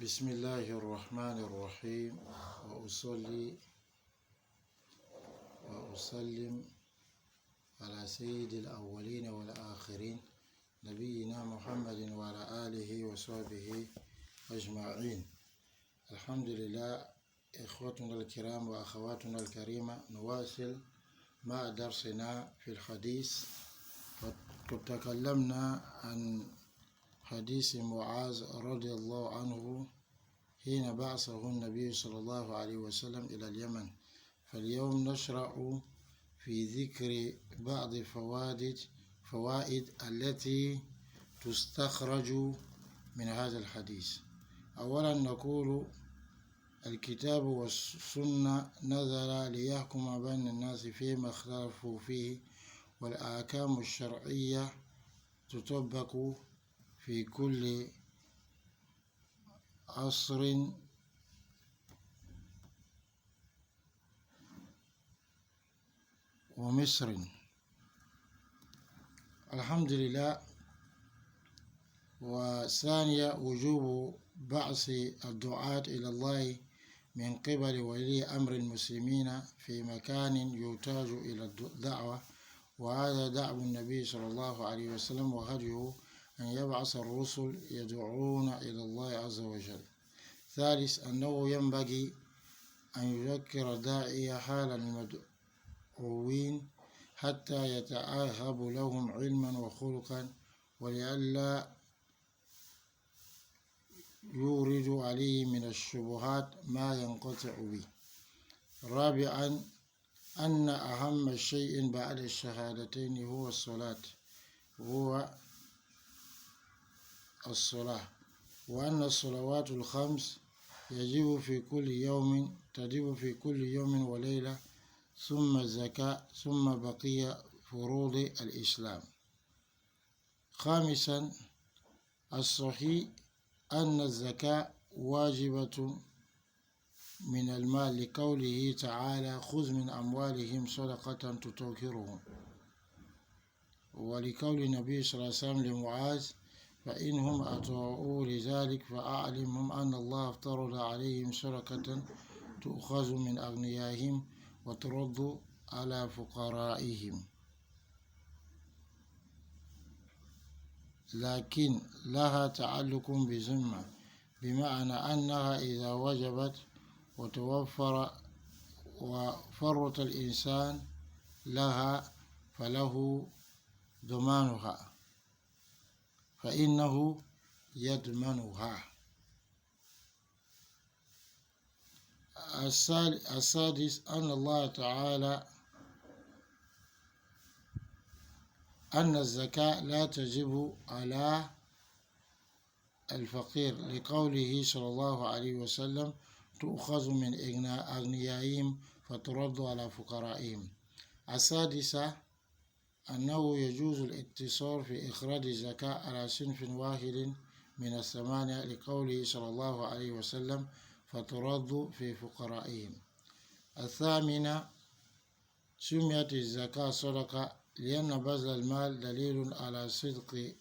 بسم الله الرحمن الرحيم. وأصلي وأسلم على سيد الأولين والآخرين نبينا محمد وعلى آله وصحبه أجمعين. الحمد لله. إخوتنا الكرام وأخواتنا الكريمة، نواصل مع درسنا في الحديث. تكلمنا عن حديث معاذ رضي الله عنه حين بعثه النبي صلى الله عليه وسلم إلى اليمن. فاليوم نشرع في ذكر بعض فوائد التي تستخرج من هذا الحديث. أولا نقول الكتاب والسنة نزل ليحكم بين الناس فيما اختلفوا فيه، والأحكام الشرعية تطبق في كل عصر ومصر. الحمد لله. وثانيا وجوب بعث الدعاة إلى الله من قبل ولي أمر المسلمين في مكان يحتاج إلى الدعوة، وهذا دعوة النبي صلى الله عليه وسلم وهديه أن يبعث الرسل يدعون إلى الله عز وجل. ثالث أنه ينبغي أن يذكر الداعية حال المدعوين حتى يتعاهب لهم علما وخلقا، ولئلا يورد عليه من الشبهات ما ينقطع به. رابعا أن أهم شيء بعد الشهادتين هو الصلاة، وأن الصلوات الخمس تجب في كل يوم وليلة، ثم الزكاة، ثم بقية فروض الإسلام. خامسا الصحيح أن الزكاة واجبة من المال لقوله تعالى: خذ من أموالهم صدقة تطهرهم، ولقول النبي صلى الله عليه وسلم لمعاذ: فإنهم أطاعوا لذلك فأعلمهم أن الله افترض عليهم صدقة تؤخذ من أغنيائهم وترد على فقرائهم، لكن لها تعلق بذمة، بمعنى أنها إذا وجبت وفرط الإنسان لها فله ضمانها، فإنه يضمنها. السادس أن الزكاة لا تجب على الفقير لقوله صلى الله عليه وسلم: تؤخذ من أغنيائهم فترد على فقرائهم. السادسة أنه يجوز الاقتصار في إخراج الزكاة على صنف واحد من الثمانية لقوله صلى الله عليه وسلم: فترد في فقرائهم. الثامنة سميت الزكاة صدقة لأن بذل المال دليل على صدق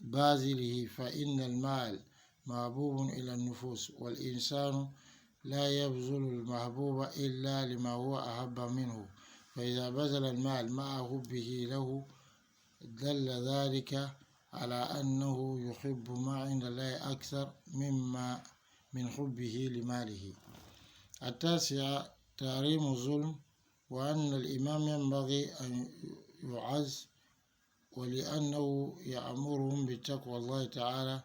باذله، فإن المال محبوب إلى النفوس، والإنسان لا يبذل المحبوب إلا لما هو أحب منه، فإذا بذل المال مع حبه له دل ذلك على أنه يحب ما عند الله أكثر مما من حبه لماله. التاسعة تحريم الظلم، وأن الإمام ينبغي أن يعز، ولأنه يأمرهم بتقوى الله تعالى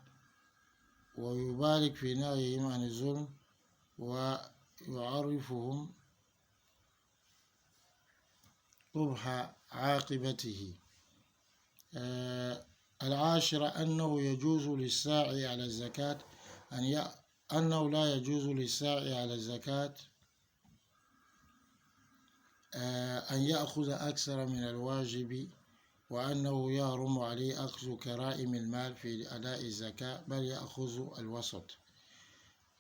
ويبارك في نهيهم عن الظلم ويعرفهم قبح عاقبته. العاشرة أنه يجوز للساعي على الزكاة أنه لا يجوز للساعي على الزكاة أن يأخذ أكثر من الواجب، وأنه يحرم عليه أخذ كرائم المال في أداء الزكاة، بل يأخذ الوسط.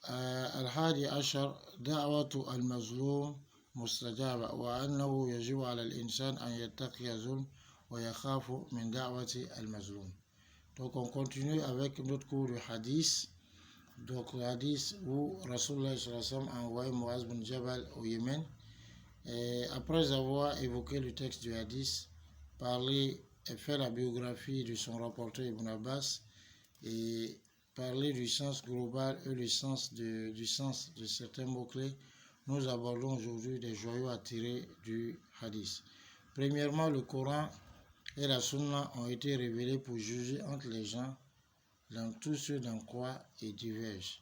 الحادي عشر دعوة المظلوم مستجابة، وأنه يجب على الإنسان أن يتقي الظلم ويخاف من دعوة المظلوم. Donc on continue avec notre cours de hadith. Donc le hadith où Rasulullah a envoyé Muaz bin Jabal au Yémen. Et après avoir évoqué le texte du hadith, parlé et fait la biographie de son rapporteur Ibn Abbas et parler du sens global et du sens de certains mots-clés, nous abordons aujourd'hui des joyaux à tirer du hadith. Premièrement, le Coran et la Sunna ont été révélés pour juger entre les gens dans tout ce dans quoi ils divergent.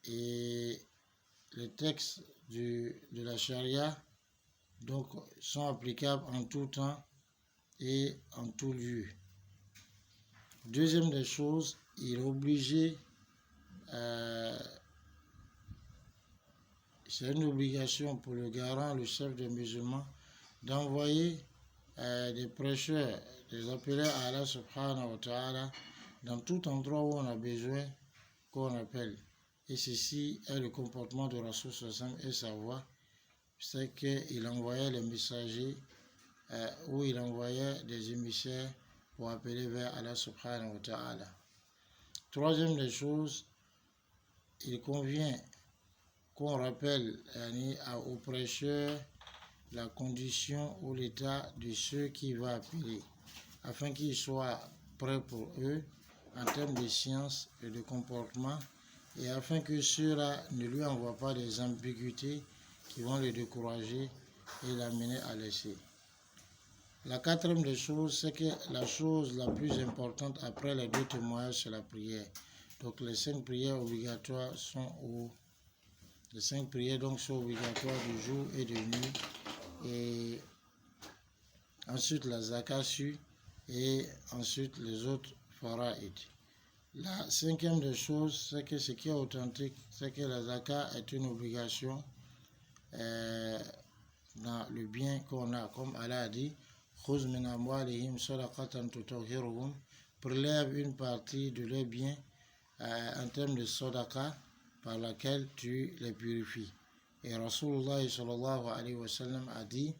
Et les textes de la charia donc, sont applicables en tout temps et en tout lieu. Deuxième des choses, il est obligé, c'est une obligation pour le garant, le chef des musulmans, d'envoyer des prêcheurs, des appelés à Allah subhanahu wa ta'ala, dans tout endroit où on a besoin qu'on appelle. Et ceci est le comportement de Rasul sallam et sa voix, c'est qu'il envoyait les messagers, où il envoyait des émissaires pour appeler vers Allah subhanahu wa ta'ala. Troisième des choses, il convient qu'on rappelle aux prêcheurs la condition ou l'état de ceux qui vont appeler, afin qu'ils soient prêts pour eux en termes de science et de comportement, et afin que ceux-là ne lui envoient pas des ambiguïtés qui vont le décourager et l'amener à laisser. La quatrième des choses, c'est que la chose la plus importante après les deux témoignages, c'est la prière. Donc les 5 prières obligatoires sont obligatoires du jour et de nuit. Et ensuite la zakat et ensuite les autres fara'id. La cinquième des choses, c'est que ce qui est authentique, c'est que la zakat est une obligation dans le bien qu'on a, comme Allah a dit, prélève une partie de leurs biens en termes de sadaqa par laquelle tu les purifies. Et Rasulullah sallallahu alayhi wa sallam a dit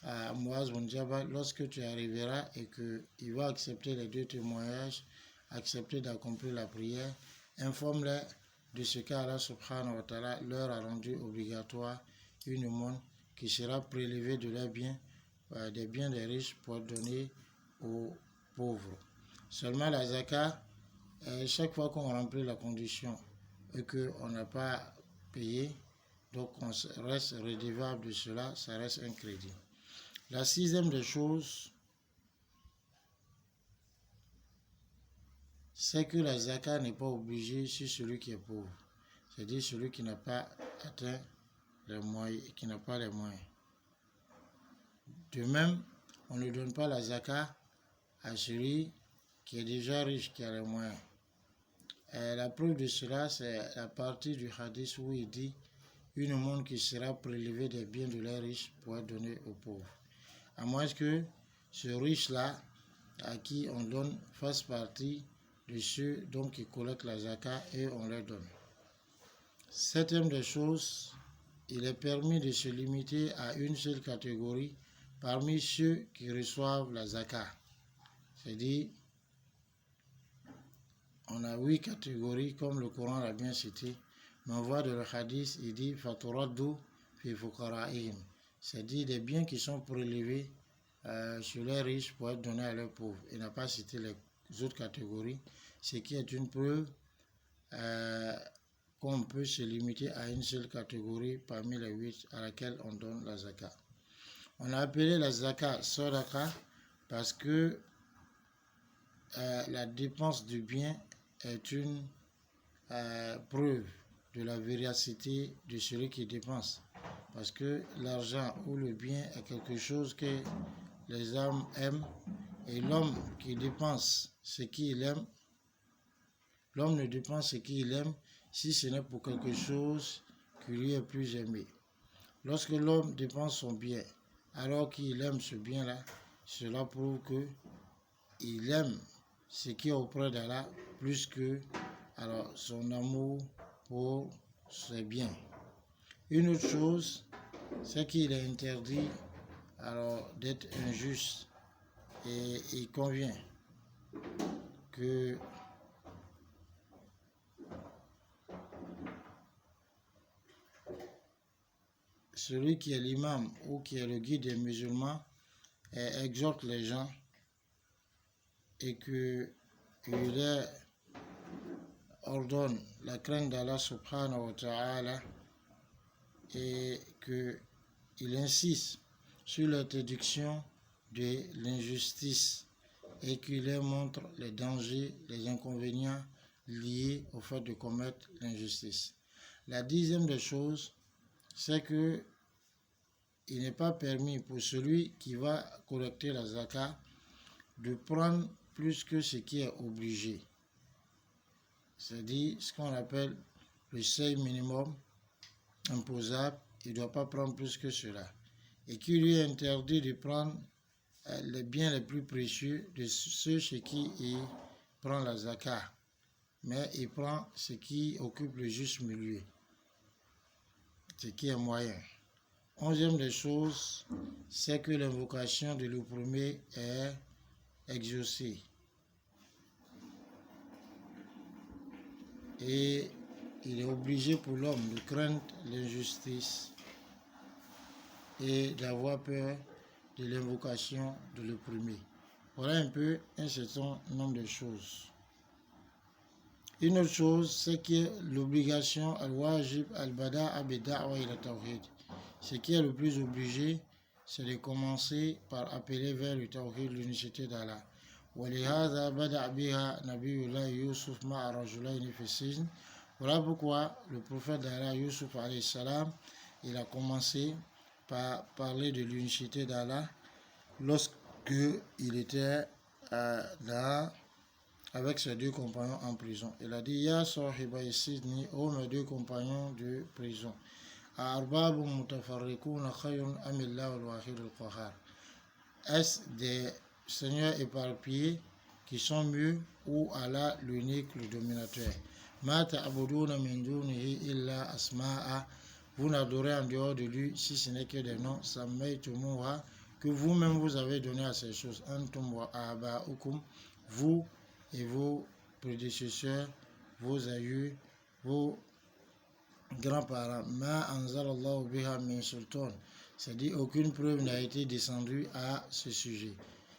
à Muaz bin Jabal, lorsque tu arriveras et qu'il va accepter les deux témoignages, accepter d'accomplir la prière, informe-les de ce qu'Allah subhanahu wa ta'ala leur a rendu obligatoire, une aumône qui sera prélevée de leurs biens, des biens des riches pour donner aux pauvres. Seulement la zakat, chaque fois qu'on remplit la condition et qu'on n'a pas payé, donc on reste redevable de cela, ça reste un crédit. La sixième des choses, c'est que la zakat n'est pas obligée sur celui qui est pauvre, c'est-à-dire celui qui n'a pas atteint les moyens, qui n'a pas les moyens. De même, on ne donne pas la zakat à celui qui est déjà riche, qui a les moyens. Et la preuve de cela, c'est la partie du hadith où il dit une aumône qui sera prélevée des biens de les riches pour être donnée aux pauvres. À moins que ce riche-là, à qui on donne, fasse partie de ceux donc qui collectent la zakat et on leur donne. Septième des choses, il est permis de se limiter à une seule catégorie parmi ceux qui reçoivent la zakat. C'est-à-dire, on a 8 catégories, comme le Coran l'a bien cité, mais on voit dans le hadith, il dit « Faturaddu fi fuqara'ihim », c'est-à-dire des biens qui sont prélevés sur les riches pour être donnés à leurs pauvres. Il n'a pas cité les autres catégories, ce qui est une preuve qu'on peut se limiter à une seule catégorie parmi les 8 à laquelle on donne la zakat. On a appelé la zakat sadaqa parce que la dépense du bien est une preuve de la véracité de celui qui dépense. Parce que l'argent ou le bien est quelque chose que les âmes aiment, et l'homme qui dépense ce qu'il aime, l'homme ne dépense ce qu'il aime si ce n'est pour quelque chose qui lui est plus aimé. Lorsque l'homme dépense son bien alors qu'il aime ce bien-là, cela prouve que il aime ce qui est auprès d'Allah plus que son amour pour ses biens. Une autre chose, c'est qu'il est interdit d'être injuste, et il convient que celui qui est l'imam ou qui est le guide des musulmans exhorte les gens et qu'il ordonne la crainte d'Allah subhanahu wa ta'ala et qu'il insiste sur l'interdiction de l'injustice et qu'il leur montre les dangers, les inconvénients liés au fait de commettre l'injustice. La 10e des choses, c'est que il n'est pas permis pour celui qui va collecter la zakat de prendre plus que ce qui est obligé. C'est-à-dire ce qu'on appelle le seuil minimum imposable, il ne doit pas prendre plus que cela. Et qu'il lui est interdit de prendre les biens les plus précieux de ceux chez qui il prend la zakat. Mais il prend ce qui occupe le juste milieu, ce qui est moyen. 11e des choses, c'est que l'invocation de l'opprimé est exaucée. Et il est obligé pour l'homme de craindre l'injustice et d'avoir peur de l'invocation de l'opprimé. Voilà un peu un certain nombre de choses. Une autre chose, c'est que l'obligation al-wajib al-bada'a bi-da'wa ila tawhid. Ce qui est le plus obligé, c'est de commencer par appeler vers le tawhid, l'unicité d'Allah. وَلِهَذَا بَدَعَ بِهَا نَبِيُّ اللَّهِ يُوسُف مَعَ رَجُلَيْنِ فِي السِّجْنِ. Voilà pourquoi le prophète d'Allah, Yusuf alayhi salam, il a commencé par parler de l'unicité d'Allah lorsqu'il était avec ses 2 compagnons en prison. Il a dit, Ya sahiba Sidni, ô mes 2 compagnons de prison. Arbabun mutafarriquna khayrun amillahu al-wahid al-qahhar. Est-ce des seigneurs éparpillés qui sont mieux ou Allah l'unique, le dominateur? Ma ta'buduna min dunihi illa asma'a. Vous n'adorez en dehors de lui si ce n'est que des noms, sammaytumuha, que vous-même vous avez donné à ces choses. Antum wa aba'ukum, vous et vos prédécesseurs, vos aïeux, vos grands-parents. Ma anzalallahu biha min sultan. C'est-à-dire aucune preuve n'a été descendue à ce sujet.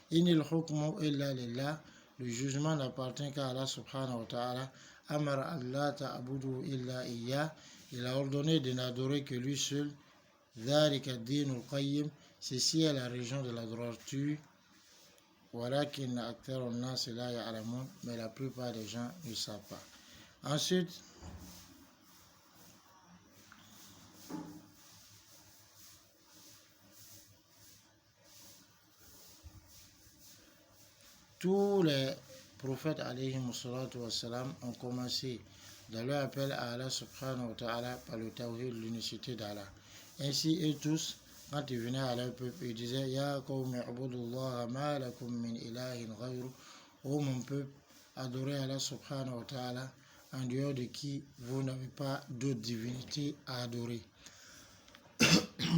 Inil hukmu illa lillah. Le jugement n'appartient qu'à Allah subhanahu wa ta'ala. Amara Allah ta'budu illa iya. Il a ordonné de n'adorer que lui seul. Dhalika dinul qayyim. Ceci est la religion de la droiture. Walakin aktharun nas la ya'lamun. Mais la plupart des gens ne savent pas. Ensuite, tous les prophètes alayhi wassalam ont commencé dans leur appel à Allah subhanahu wa ta'ala par le tawhid, l'unicité d'Allah. Ainsi, eux tous, quand ils venaient à leur peuple, ils disaient Ya qawmi ubudullaha ma lakum min ilahin ghayru. Ô mon peuple, adorez Allah subhanahu wa ta'ala, en dehors de qui vous n'avez pas d'autre divinité à adorer.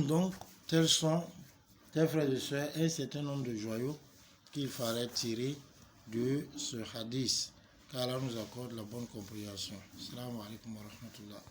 Donc, tels sont, tes frères et sœurs, un certain nombre de joyaux qu'il fallait tirer de ce hadith, car Allah nous accorde la bonne compréhension. Assalamu alaikum wa rahmatullah.